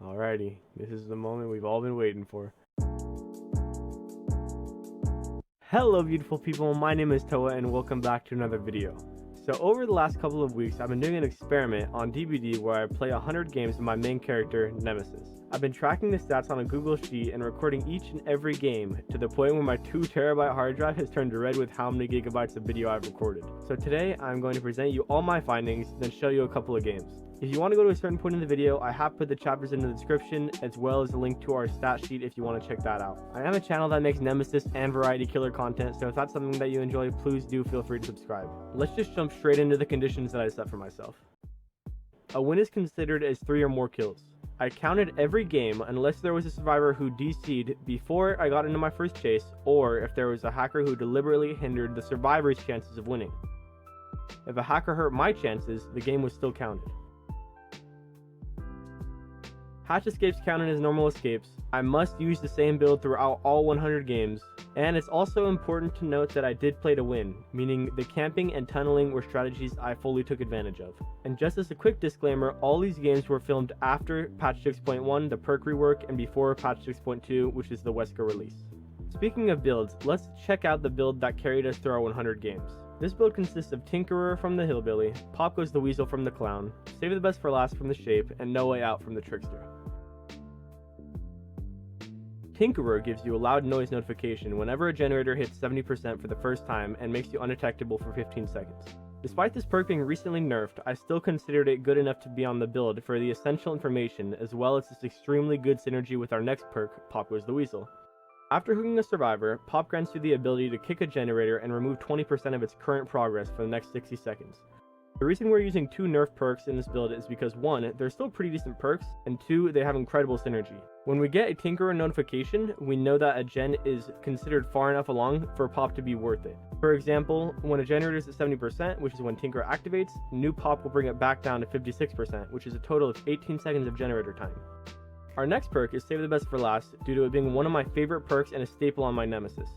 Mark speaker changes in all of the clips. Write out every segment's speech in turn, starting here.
Speaker 1: Alrighty, this is the moment we've all been waiting for. Hello beautiful people, my name is Toa and welcome back to another video. So over the last couple of weeks, I've been doing an experiment on DVD where I play 100 games with my main character, Nemesis. I've been tracking the stats on a Google Sheet and recording each and every game to the point where my 2TB hard drive has turned red with how many gigabytes of video I've recorded. So today, I'm going to present you all my findings, then show you a couple of games. If you want to go to a certain point in the video, I have put the chapters in the description, as well as a link to our stat sheet if you want to check that out. I am a channel that makes Nemesis and variety killer content, so if that's something that you enjoy, please do feel free to subscribe. Let's just jump straight into the conditions that I set for myself. A win is considered as 3 or more kills. I counted every game unless there was a survivor who DC'd before I got into my first chase, or if there was a hacker who deliberately hindered the survivor's chances of winning. If a hacker hurt my chances, the game was still counted. Hatch escapes counted as normal escapes. I must use the same build throughout all 100 games, and it's also important to note that I did play to win, meaning the camping and tunneling were strategies I fully took advantage of. And just as a quick disclaimer, all these games were filmed after patch 6.1, the perk rework, and before patch 6.2, which is the Wesker release. Speaking of builds, let's check out the build that carried us through our 100 games. This build consists of Tinkerer from the Hillbilly, Pop Goes the Weasel from the Clown, Save the Best for Last from the Shape, and No Way Out from the Trickster. Tinkerer gives you a loud noise notification whenever a generator hits 70% for the first time and makes you undetectable for 15 seconds. Despite this perk being recently nerfed, I still considered it good enough to be on the build for the essential information, as well as its extremely good synergy with our next perk, Pop Goes the Weasel. After hooking a survivor, Pop grants you the ability to kick a generator and remove 20% of its current progress for the next 60 seconds. The reason we're using 2 nerf perks in this build is because 1, they're still pretty decent perks, and 2, they have incredible synergy. When we get a Tinkerer notification, we know that a gen is considered far enough along for Pop to be worth it. For example, when a generator is at 70%, which is when Tinkerer activates, new Pop will bring it back down to 56%, which is a total of 18 seconds of generator time. Our next perk is Save the Best for Last, due to it being one of my favorite perks and a staple on my Nemesis.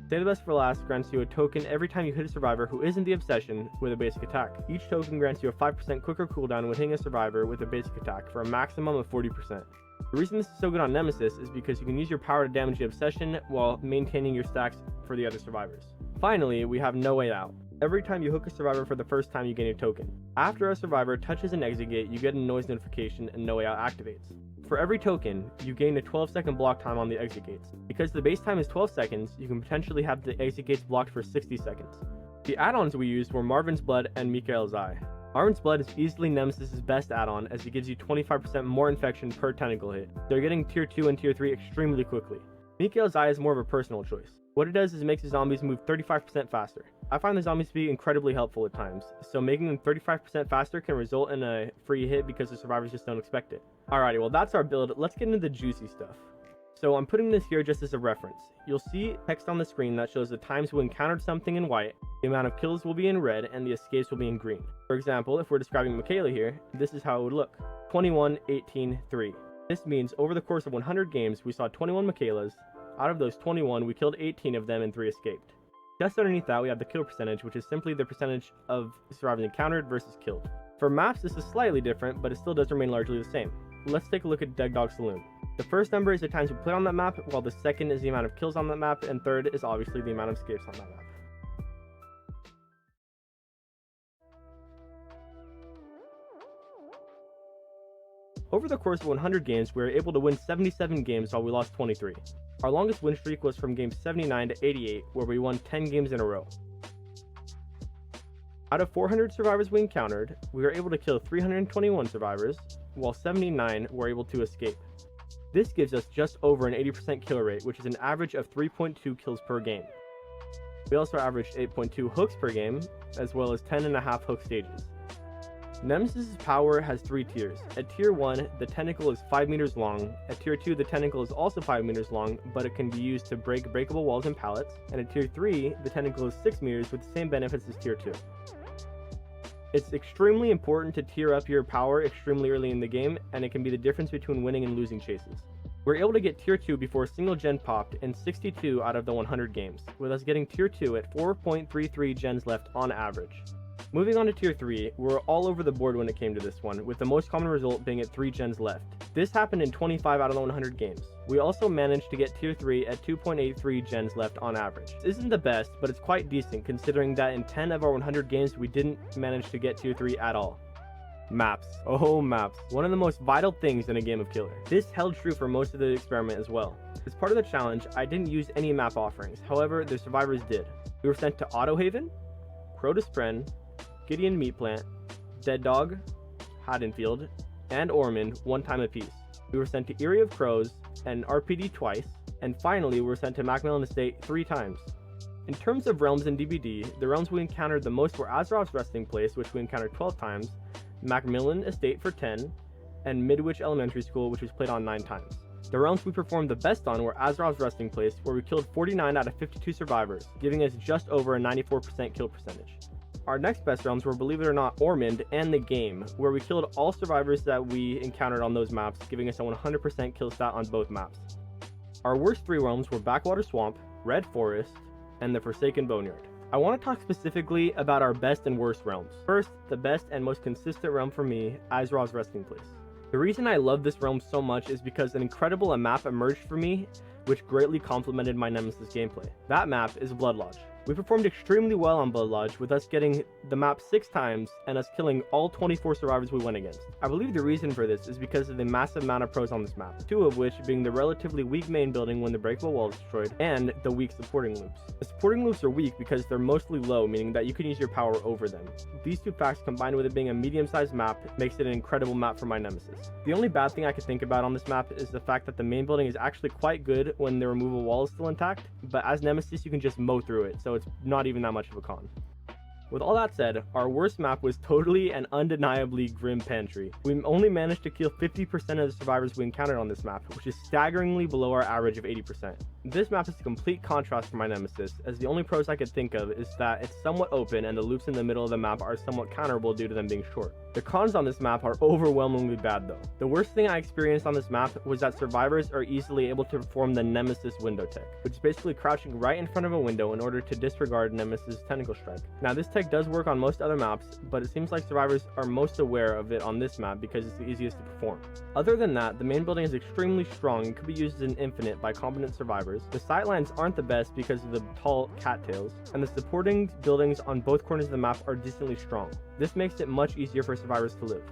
Speaker 1: Save the Best for Last grants you a token every time you hit a survivor who isn't the Obsession with a basic attack. Each token grants you a 5% quicker cooldown when hitting a survivor with a basic attack for a maximum of 40%. The reason this is so good on Nemesis is because you can use your power to damage the Obsession while maintaining your stacks for the other survivors. Finally, we have No Way Out. Every time you hook a survivor for the first time, you gain a token. After a survivor touches an exit gate, you get a noise notification and No Way Out activates. For every token, you gain a 12-second block time on the exit gates. Because the base time is 12 seconds, you can potentially have the exit gates blocked for 60 seconds. The add-ons we used were Marvin's Blood and Mikael's Eye. Marvin's Blood is easily Nemesis' best add-on, as it gives you 25% more infection per tentacle hit. They're getting tier 2 and tier 3 extremely quickly. Mikael's Eye is more of a personal choice. What it does is it makes the zombies move 35% faster. I find the zombies to be incredibly helpful at times, so making them 35% faster can result in a free hit because the survivors just don't expect it. Alrighty, well that's our build. Let's get into the juicy stuff. So I'm putting this here just as a reference. You'll see text on the screen that shows the times we encountered something in white, the amount of kills will be in red, and the escapes will be in green. For example, if we're describing Michaela here, this is how it would look. 21, 18, 3. This means over the course of 100 games, we saw 21 Michaelas. Out of those 21, we killed 18 of them and 3 escaped. Just underneath that, we have the kill percentage, which is simply the percentage of survivors encountered versus killed. For maps, this is slightly different, but it still does remain largely the same. Let's take a look at Dead Dog Saloon. The first number is the times we played on that map, while the second is the amount of kills on that map, and third is obviously the amount of escapes on that map. Over the course of 100 games, we were able to win 77 games while we lost 23. Our longest win streak was from games 79 to 88, where we won 10 games in a row. Out of 400 survivors we encountered, we were able to kill 321 survivors, while 79 were able to escape. This gives us just over an 80% kill rate, which is an average of 3.2 kills per game. We also averaged 8.2 hooks per game, as well as 10.5 hook stages. Nemesis' power has 3 tiers. At tier 1, the tentacle is 5 meters long. At tier 2, the tentacle is also 5 meters long, but it can be used to break breakable walls and pallets. And at tier 3, the tentacle is 6 meters with the same benefits as tier 2. It's extremely important to tier up your power extremely early in the game, and it can be the difference between winning and losing chases. We're able to get tier 2 before a single gen popped in 62 out of the 100 games, with us getting tier 2 at 4.33 gens left on average. Moving on to tier 3, we're all over the board when it came to this one, with the most common result being at 3 gens left. This happened in 25 out of the 100 games. We also managed to get tier 3 at 2.83 gens left on average. This isn't the best, but it's quite decent considering that in 10 of our 100 games we didn't manage to get tier 3 at all. Maps. Oh, maps. One of the most vital things in a game of Killer. This held true for most of the experiment as well. As part of the challenge, I didn't use any map offerings, however, the survivors did. We were sent to Autohaven, Crota Spren, Gideon Meat Plant, Dead Dog, Haddonfield, and Ormond one time apiece. We were sent to Eyrie of Crows and RPD twice, and finally we were sent to Macmillan Estate 3 times. In terms of realms in DBD, the realms we encountered the most were Azeroth's Resting Place, which we encountered 12 times, Macmillan Estate for 10, and Midwich Elementary School, which was played on 9 times. The realms we performed the best on were Azeroth's Resting Place, where we killed 49 out of 52 survivors, giving us just over a 94% kill percentage. Our next best realms were, believe it or not, Ormond and the Game, where we killed all survivors that we encountered on those maps, giving us a 100% kill stat on both maps. Our worst 3 realms were Backwater Swamp, Red Forest, and the Forsaken Boneyard. I want to talk specifically about our best and worst realms. First, the best and most consistent realm for me, Azeroth's Resting Place. The reason I love this realm so much is because an incredible map emerged for me, which greatly complemented my Nemesis gameplay. That map is Blood Lodge. We performed extremely well on Blood Lodge, with us getting the map 6 times and us killing all 24 survivors we went against. I believe the reason for this is because of the massive amount of pros on this map, 2 of which being the relatively weak main building when the breakable wall is destroyed, and the weak supporting loops. The supporting loops are weak because they're mostly low, meaning that you can use your power over them. These 2 facts combined with it being a medium-sized map makes it an incredible map for my Nemesis. The only bad thing I could think about on this map is the fact that the main building is actually quite good when the removal wall is still intact, but as Nemesis you can just mow through it, so it's not even that much of a con. With all that said, our worst map was totally and undeniably Grim Pantry. We only managed to kill 50% of the survivors we encountered on this map, which is staggeringly below our average of 80%. This map is a complete contrast for my Nemesis, as the only pros I could think of is that it's somewhat open and the loops in the middle of the map are somewhat counterable due to them being short. The cons on this map are overwhelmingly bad though. The worst thing I experienced on this map was that survivors are easily able to perform the Nemesis window tech, which is basically crouching right in front of a window in order to disregard Nemesis Tentacle Strike. Now this tech does work on most other maps, but it seems like survivors are most aware of it on this map because it's the easiest to perform. Other than that, the main building is extremely strong and could be used as an infinite by competent survivors. The sightlines aren't the best because of the tall cattails, and the supporting buildings on both corners of the map are decently strong. This makes it much easier for survivors to live.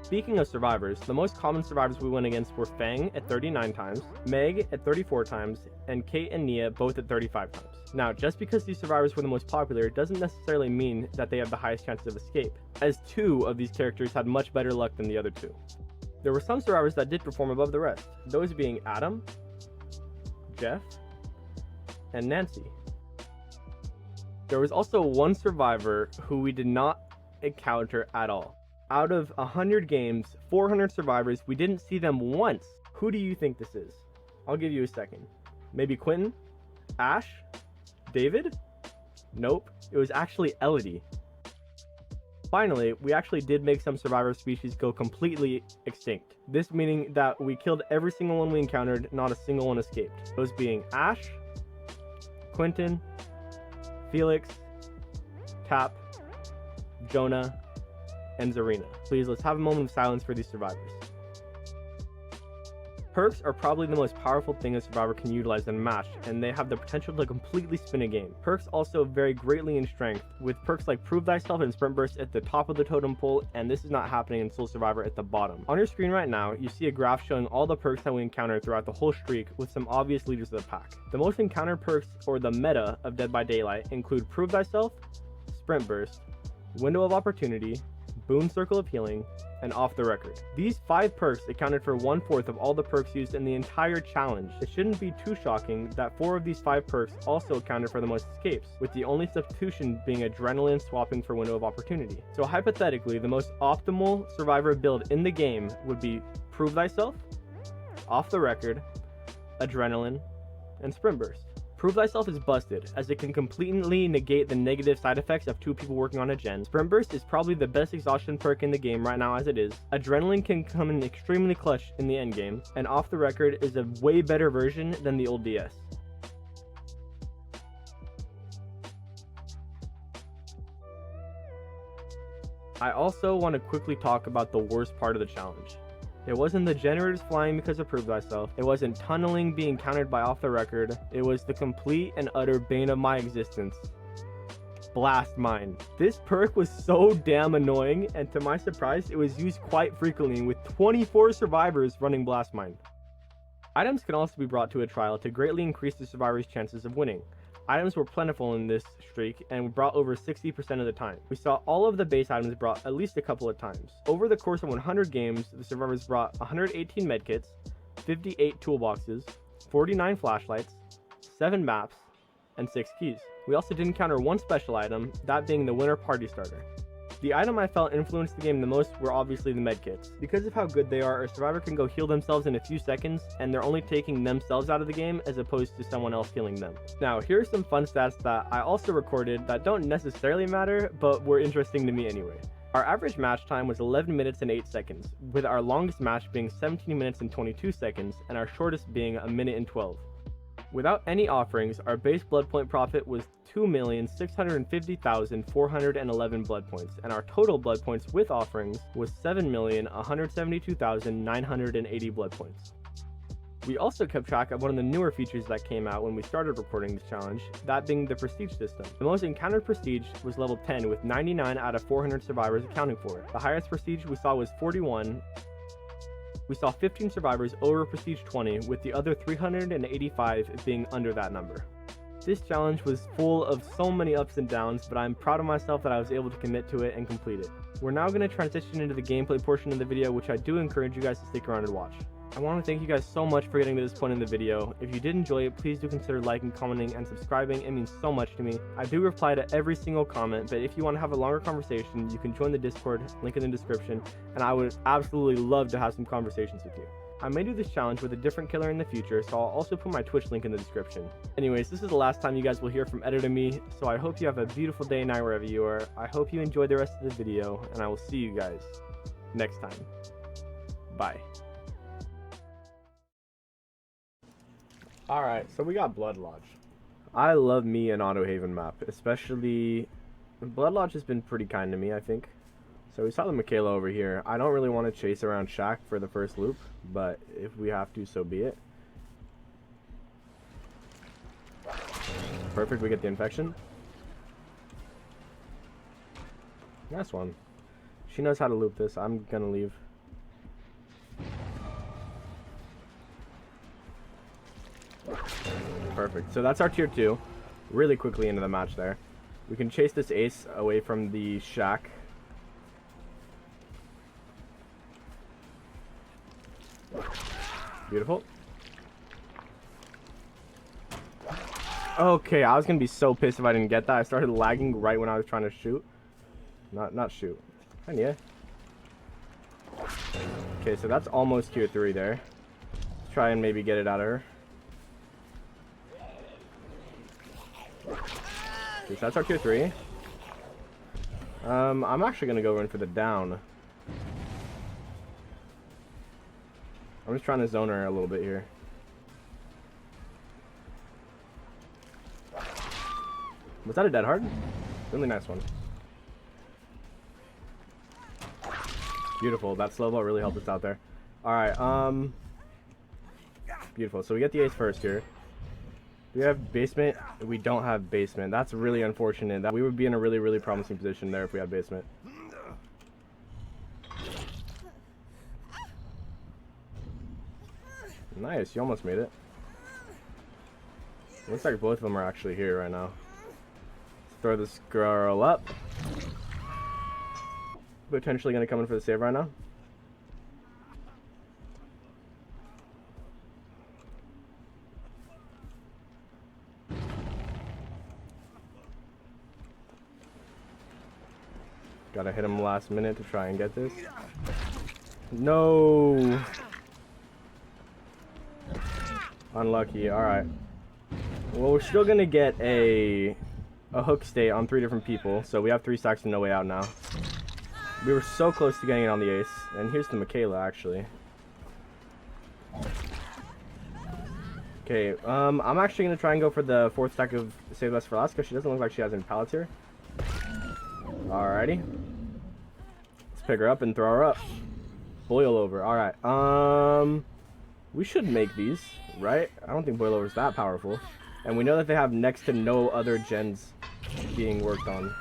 Speaker 1: Speaking of survivors, the most common survivors we went against were Fang at 39 times, Meg at 34 times, and Kate and Nia both at 35 times. Now, just because these survivors were the most popular doesn't necessarily mean that they have the highest chances of escape, as 2 of these characters had much better luck than the other 2. There were some survivors that did perform above the rest, those being Adam, Jeff, and Nancy. There was also one survivor who we did not encounter at all. Out of 100 games, 400 survivors, we didn't see them once. Who do you think this is? I'll give you a second. Maybe Quentin? Ash? David? Nope, it was actually Elodie. Finally, we actually did make some survivor species go completely extinct. This meaning that we killed every single one we encountered, not a single one escaped. Those being Ash, Quentin, Felix, Cap, Jonah, and Zarina. Please, let's have a moment of silence for these survivors. Perks are probably the most powerful thing a survivor can utilize in a match, and they have the potential to completely spin a game. Perks also vary greatly in strength, with perks like Prove Thyself and Sprint Burst at the top of the totem pole, and this is not happening in Soul Survivor at the bottom. On your screen right now, you see a graph showing all the perks that we encountered throughout the whole streak, with some obvious leaders of the pack. The most encountered perks, or the meta, of Dead by Daylight include Prove Thyself, Sprint Burst, Window of Opportunity, Boon Circle of Healing, and Off the Record. These 5 perks accounted for 1/4 of all the perks used in the entire challenge. It shouldn't be too shocking that 4 of these 5 perks also accounted for the most escapes, with the only substitution being Adrenaline swapping for Window of Opportunity. So hypothetically, the most optimal survivor build in the game would be Prove Thyself, Off the Record, Adrenaline, and Sprint Burst. Prove Thyself is busted, as it can completely negate the negative side effects of 2 people working on a gen. Sprint Burst is probably the best exhaustion perk in the game right now as it is. Adrenaline can come in extremely clutch in the end game, and Off the Record is a way better version than the old DS. I also want to quickly talk about the worst part of the challenge, It wasn't the generators flying because of Prove Thyself. It wasn't tunneling being countered by Off the Record. It was the complete and utter bane of my existence. Blast Mine. This perk was so damn annoying, and to my surprise, it was used quite frequently with 24 survivors running Blast Mine. Items can also be brought to a trial to greatly increase the survivor's chances of winning. Items were plentiful in this streak and were brought over 60% of the time. We saw all of the base items brought at least a couple of times. Over the course of 100 games, the survivors brought 118 medkits, 58 toolboxes, 49 flashlights, 7 maps, and 6 keys. We also did encounter one special item, that being the winter party starter. The item I felt influenced the game the most were obviously the medkits. Because of how good they are, a survivor can go heal themselves in a few seconds, and they're only taking themselves out of the game as opposed to someone else healing them. Now, here are some fun stats that I also recorded that don't necessarily matter, but were interesting to me anyway. Our average match time was 11 minutes and 8 seconds, with our longest match being 17 minutes and 22 seconds, and our shortest being a minute and 12. Without any offerings, our base blood point profit was 2,650,411 blood points, and our total blood points with offerings was 7,172,980 blood points. We also kept track of one of the newer features that came out when we started recording this challenge, that being the prestige system. The most encountered prestige was level 10, with 99 out of 400 survivors accounting for it. The highest prestige we saw was 41. We saw 15 survivors over prestige 20, with the other 385 being under that number. This challenge was full of so many ups and downs, but I'm proud of myself that I was able to commit to it and complete it. We're now going to transition into the gameplay portion of the video, which I do encourage you guys to stick around and watch. I want to thank you guys so much for getting to this point in the video. If you did enjoy it, please do consider liking, commenting, and subscribing. It means so much to me. I do reply to every single comment, but if you want to have a longer conversation, you can join the Discord, link in the description, and I would absolutely love to have some conversations with you. I may do this challenge with a different killer in the future, so I'll also put my Twitch link in the description. Anyways, this is the last time you guys will hear from Editor Me, so I hope you have a beautiful day and night wherever you are. I hope you enjoyed the rest of the video, and I will see you guys next time. Bye. Alright, so we got Blood Lodge. I love me an Auto Haven map, especially Blood Lodge has been pretty kind to me, I think. So we saw the Michaela over here. I don't really want to chase around Shack for the first loop, but if we have to, so be it. Perfect, we get the infection. Nice one. She knows how to loop this. I'm gonna leave. Perfect. So that's our tier 2. Really quickly into the match there. We can chase this ace away from the Shack. Beautiful. Okay, I was gonna be so pissed if I didn't get that. I started lagging right when I was trying to shoot. Not shoot. And yeah. Okay, so that's almost tier 3 there. Let's try and maybe get it out of her. Okay, so that's our tier 3. I'm actually gonna go in for the down. I'm just trying to zone her a little bit here. Was that a dead hard? Really nice one. Beautiful. That slow ball really helped us out there. Alright, beautiful. So we get the ace first here. Do we have basement? We don't have basement. That's really unfortunate. That we would be in a really promising position there if we had basement. Nice, you almost made it. Looks like both of them are actually here right now. Let's throw this girl up. Potentially gonna come in for the save right now. Gotta hit him last minute to try and get this. No! Unlucky, alright. Well, we're still gonna get a hook state on 3 different people, so we have 3 stacks and no way out now. We were so close to getting it on the ace, and here's the Michaela, actually. Okay, I'm actually gonna try and go for the 4th stack of Save Best for Last, because she doesn't look like she has any pallets here. Alrighty. Let's pick her up and throw her up. Boil over. Alright. We should make these, right? I don't think boil over is that powerful. And we know that they have next to no other gens being worked on.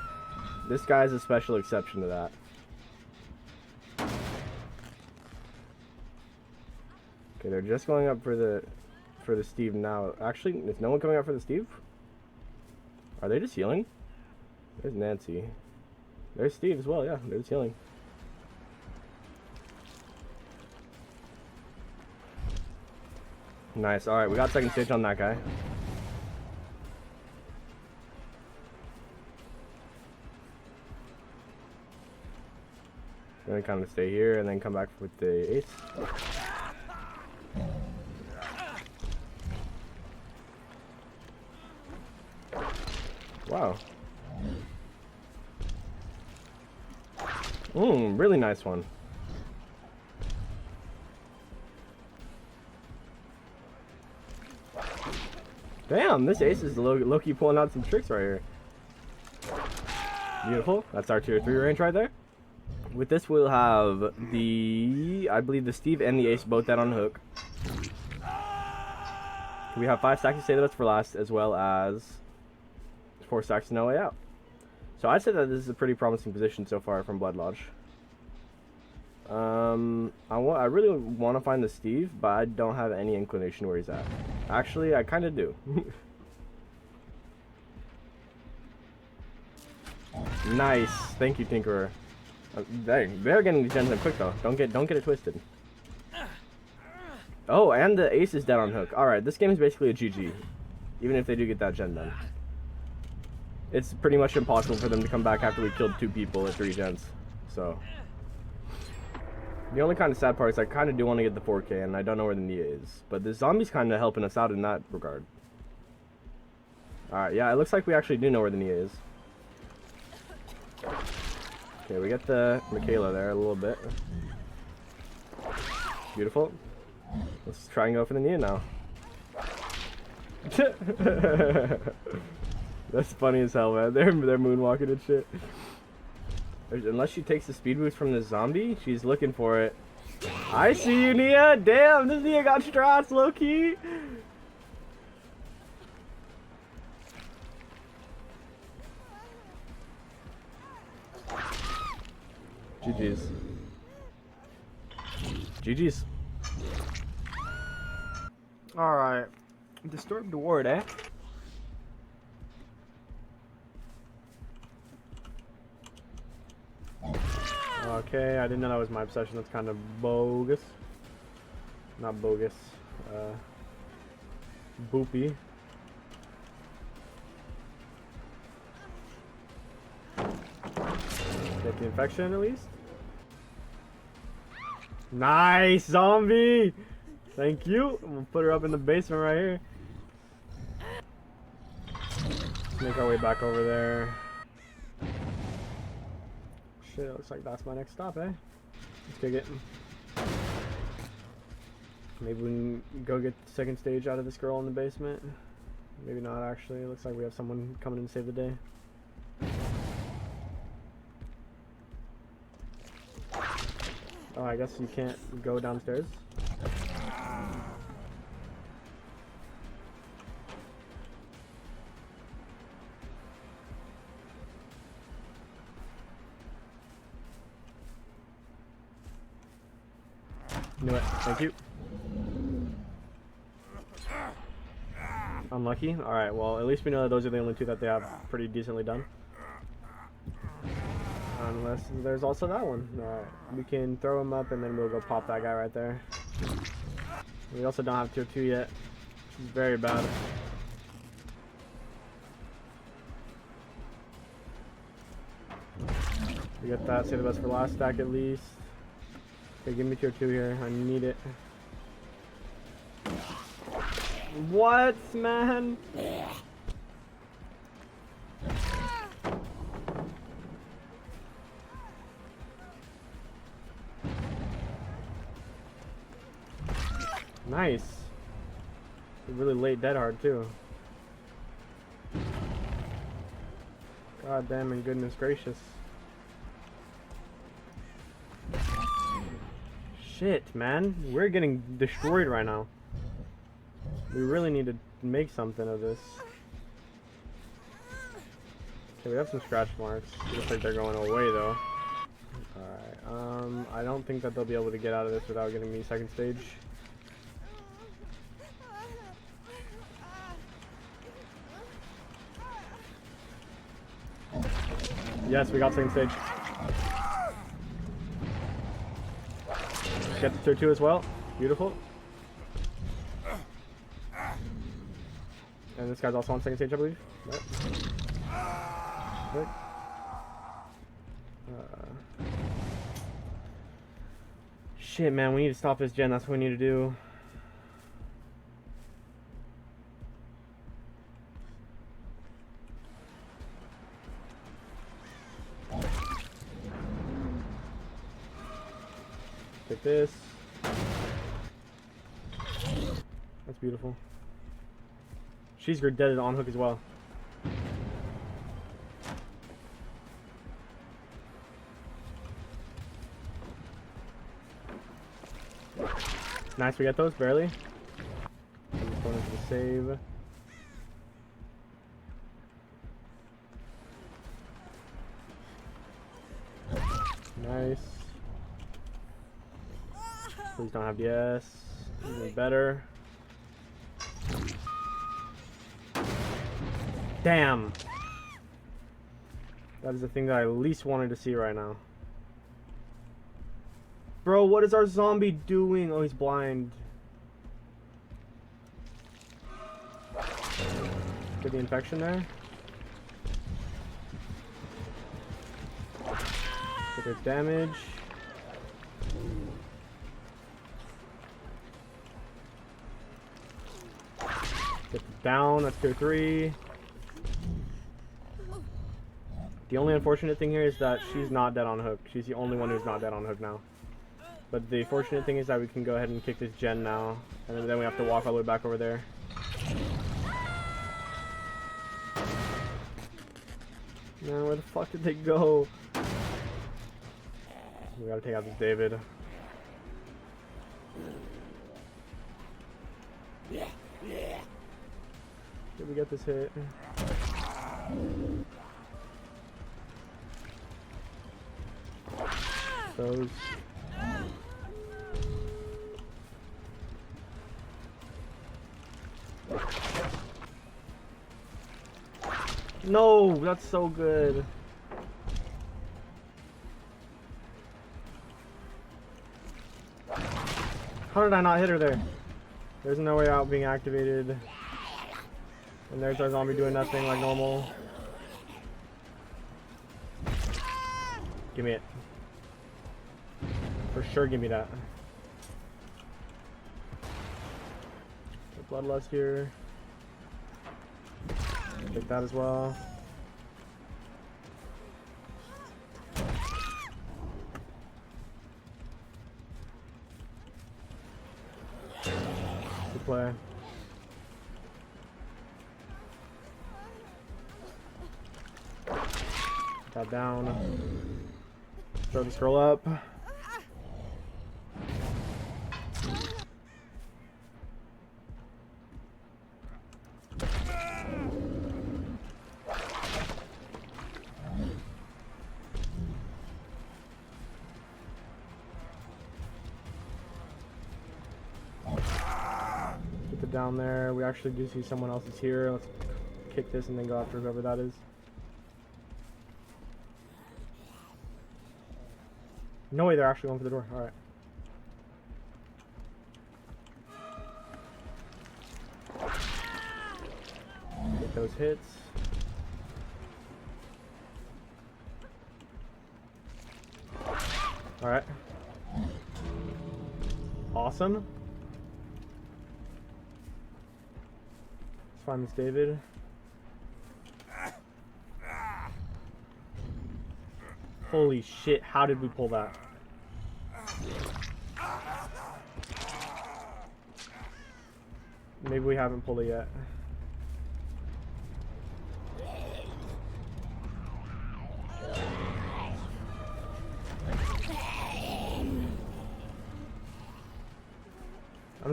Speaker 1: This guy's a special exception to that. Okay, they're just going up for the Steve now. Actually, is no one coming up for the Steve? Are they just healing? There's Nancy. There's Steve as well, yeah, they're just healing. Nice, alright, we got second stage on that guy. Gonna kind of stay here and then come back with the ace. Wow. Really nice one. Damn, this ace is low-key pulling out some tricks right here. Beautiful. That's our tier 3 range right there. With this, we'll have I believe the Steve and the ace both dead on hook. We have 5 stacks to save us for last, as well as 4 stacks to no way out. So I'd say that this is a pretty promising position so far from Blood Lodge. I really want to find the Steve, but I don't have any inclination where he's at. Actually, I kind of do. Nice, thank you, Tinkerer. They're getting these gens in quick though. Don't get it twisted. Oh, and the ace is dead on hook. All right, this game is basically a GG, even if they do get that gen done. It's pretty much impossible for them to come back after we killed 2 people at 3 gens. So the only kind of sad part is I kind of do want to get the 4K, and I don't know where the Nia is. But the zombie's kind of helping us out in that regard. All right, yeah, it looks like we actually do know where the Nia is. Okay, we get the Michaela there a little bit. Beautiful. Let's try and go for the Nia now. That's funny as hell, man. They're moonwalking and shit. Unless she takes the speed boost from the zombie, she's looking for it. I see you, Nia. Damn, this Nia got strats, low key. GG's. GG's. Alright. Disturbed ward, eh? Okay, I didn't know that was my obsession. That's kind of bogus. Not bogus. Boopy. Get the infection at least. Nice, zombie! Thank you. We'll put her up in the basement right here. Let's make our way back over there. Shit, looks like that's my next stop, eh? Let's go get him. Maybe we can go get the second stage out of this girl in the basement. Maybe not, actually. It looks like we have someone coming in to save the day. Oh, I guess you can't go downstairs. Knew it. Thank you. Unlucky. Alright, well, at least we know that those are the only 2 that they have pretty decently done. Unless there's also that one. Alright, we can throw him up and then we'll go pop that guy right there. We also don't have tier 2 yet, which is very bad. We get that, save the best for last stack at least. Okay, give me tier 2 here, I need it. What, man? Nice. Really late dead hard too. God damn and goodness gracious. Shit, man. We're getting destroyed right now. We really need to make something of this. Okay, we have some scratch marks. Looks like they're going away though. Alright, I don't think that they'll be able to get out of this without getting me second stage. Yes, we got second stage. Get the tier 2 as well. Beautiful. And this guy's also on second stage, I believe. Right. Right. Shit, man, we need to stop this gen. That's what we need to do. Take this. That's beautiful. She's dead on hook as well. Nice, we get those, barely. I'm just going into the save. Nice. Please don't have DS. Even better. Damn! That is the thing that I least wanted to see right now. Bro, what is our zombie doing? Oh, he's blind. Get the infection there. Get the damage. Get down, that's tier 3. The only unfortunate thing here is that she's not dead on hook. She's the only one who's not dead on hook now. But the fortunate thing is that we can go ahead and kick this gen now. And then we have to walk all the way back over there. Man, where the fuck did they go? We gotta take out this David. Did we get this hit? Those. No, that's so good. How did I not hit her there? There's no way out being activated. And there's our zombie doing nothing like normal. Give me it. For sure, give me that. Bloodlust here. Take that as well. Good play. That down. Throw the scroll up. Get it down there. We actually do see someone else is here. Let's kick this and then go after whoever that is. No way, they're actually going for the door. Alright. Get those hits. Alright. Awesome. Let's find this David. Holy shit, how did we pull that? Maybe we haven't pulled it yet.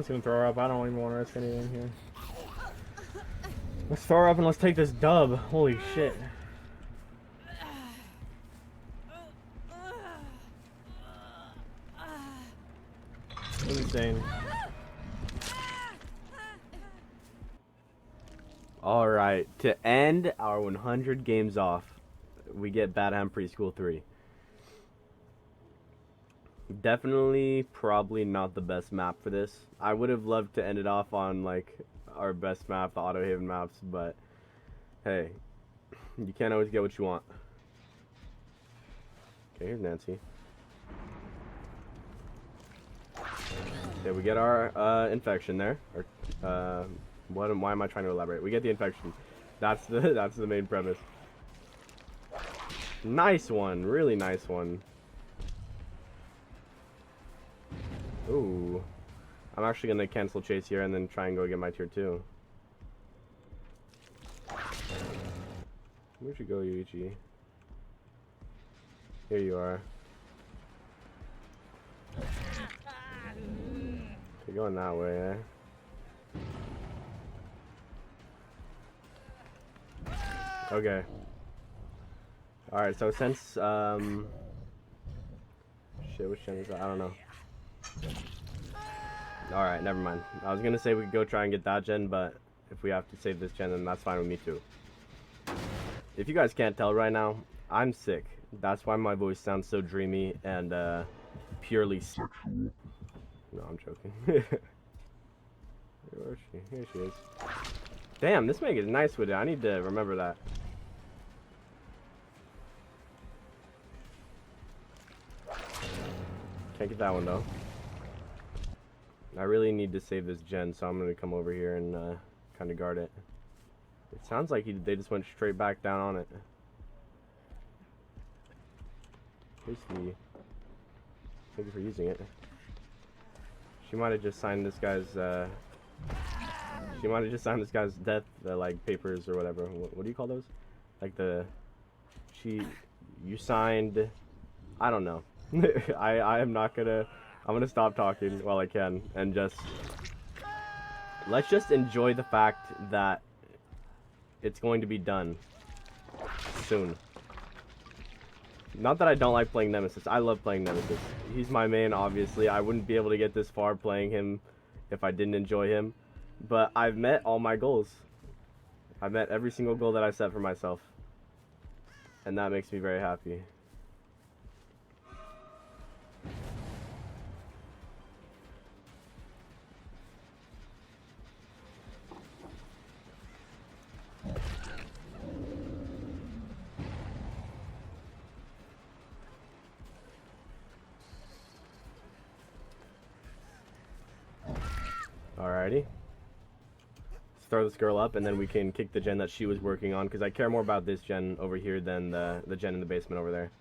Speaker 1: just gonna throw her up. I don't even want to risk anything here. Let's throw her up and let's take this dub. Holy shit. Insane. Alright, to end our 100 games off, we get BadHam Preschool 3. Definitely, probably not the best map for this. I would have loved to end it off on, like, our best map, the Auto Haven maps, but hey, you can't always get what you want. Okay, here's Nancy. Okay, we get our infection there. Or, why am I trying to elaborate? We get the infection. That's the main premise. Nice one, really nice one. Ooh, I'm actually gonna cancel chase here and then try and go get my tier 2. Where'd you go, Yuichi? Here you are. You're going that way, eh? Okay. Alright, so since, shit, which gen is that? I don't know. Alright, never mind. I was gonna say we could go try and get that gen, but if we have to save this gen, then that's fine with me too. If you guys can't tell right now, I'm sick. That's why my voice sounds so dreamy and, purely sexual. No, I'm joking. Where is she? Here she is. Damn, this make is nice with it. I need to remember that. Can't get that one though. I really need to save this gen, so I'm gonna come over here and kind of guard it. It sounds like they just went straight back down on it. Here's the. Thank you for using it. She might have just signed this guy's. She might have just signed this guy's death, like papers or whatever. What do you call those? Like the. You signed. I don't know. I am not gonna. I'm gonna stop talking while I can and just. Let's just enjoy the fact that it's going to be done soon. Not that I don't like playing Nemesis. I love playing Nemesis. He's my main, obviously. I wouldn't be able to get this far playing him if I didn't enjoy him. But I've met all my goals. I've met every single goal that I set for myself. And that makes me very happy. Alrighty. Let's throw this girl up and then we can kick the gen that she was working on, because I care more about this gen over here than the gen in the basement over there.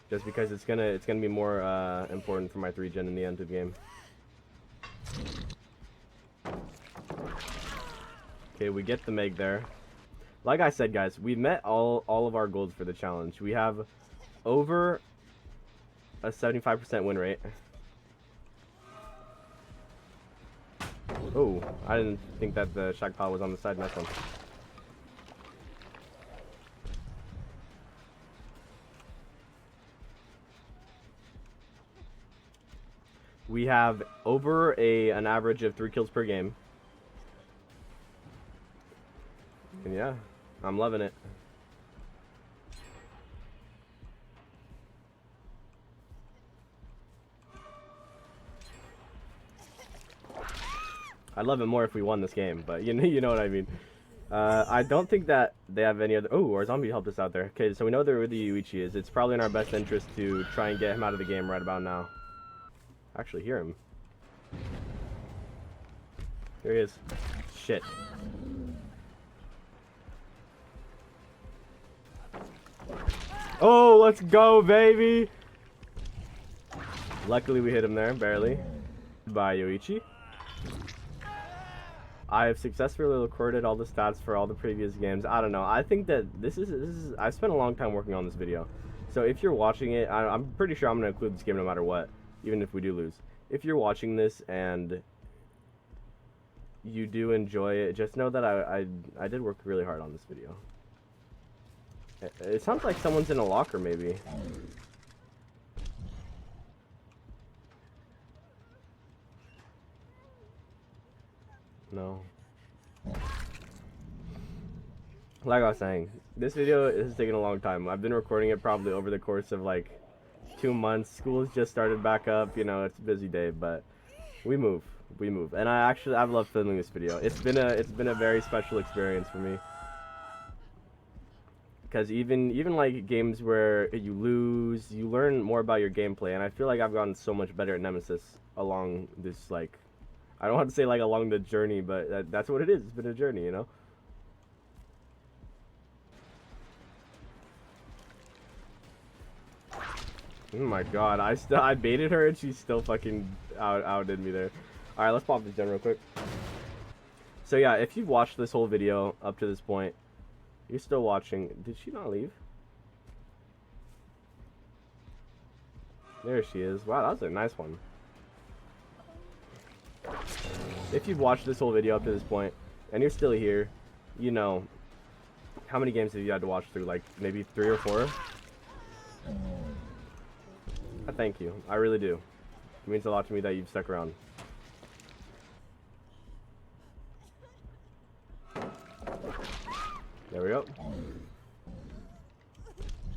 Speaker 1: Just because it's gonna be more important for my 3 gen in the end of the game. Okay, we get the Meg there. Like I said, guys, we've met all of our goals for the challenge. We have over a 75% win rate. Oh, I didn't think that the shack pile was on the side. Nice one. We have over an average of 3 kills per game. And yeah, I'm loving it. I'd love it more if we won this game, but you know what I mean. I don't think that they have any other. Oh, our zombie helped us out there. Okay, so we know where the Yuichi is. It's probably in our best interest to try and get him out of the game right about now. Actually, hear him. Here he is. Shit. Oh, let's go, baby! Luckily, we hit him there, barely. Bye, Yuichi. I have successfully recorded all the stats for all the previous games. I don't know. I think that this is. I spent a long time working on this video, so if you're watching it, I'm pretty sure I'm gonna include this game no matter what, even if we do lose. if you're watching this and you do enjoy it, just know that I did work really hard on this video. It sounds like someone's in a locker, maybe. No. Like I was saying, this video is taking a long time. I've been recording it probably over the course of like 2 months. School's just started back up, you know, it's a busy day, but we move. And I've loved filming this video. It's been a very special experience for me. Because even like games where you lose, you learn more about your gameplay, and I feel like I've gotten so much better at Nemesis along this, like, I don't want to say like along the journey, but that's what it is. It's been a journey, you know? Oh my god, I baited her and she still fucking outdid me there. Alright, let's pop this gen real quick. So yeah, if you've watched this whole video up to this point, you're still watching. Did she not leave? There she is. Wow, that was a nice one. If you've watched this whole video up to this point, and you're still here, you know, how many games have you had to watch through? Like, maybe 3 or 4? I thank you. I really do. It means a lot to me that you've stuck around. There we go.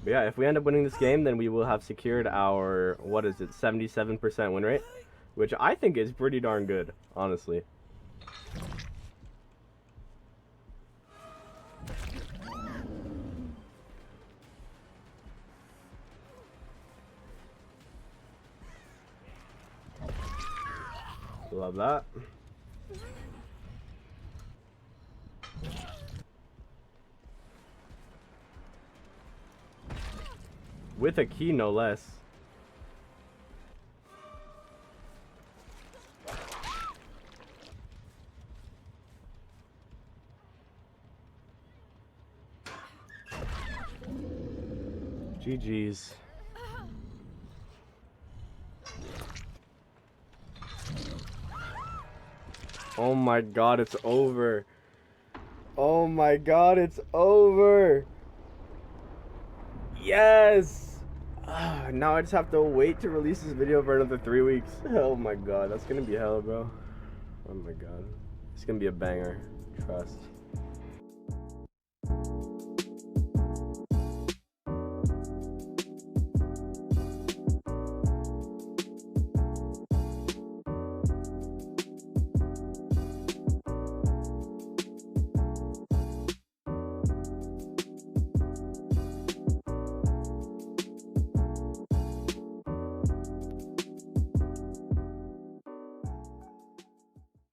Speaker 1: But yeah, if we end up winning this game, then we will have secured our, what is it, 77% win rate? Which I think is pretty darn good, honestly. Love that. With a key, no less. GG's. Oh my god, it's over. Oh my god, it's over. Yes! Now I just have to wait to release this video for another 3 weeks. Oh my god, that's gonna be hell, bro. Oh my god. It's gonna be a banger. Trust.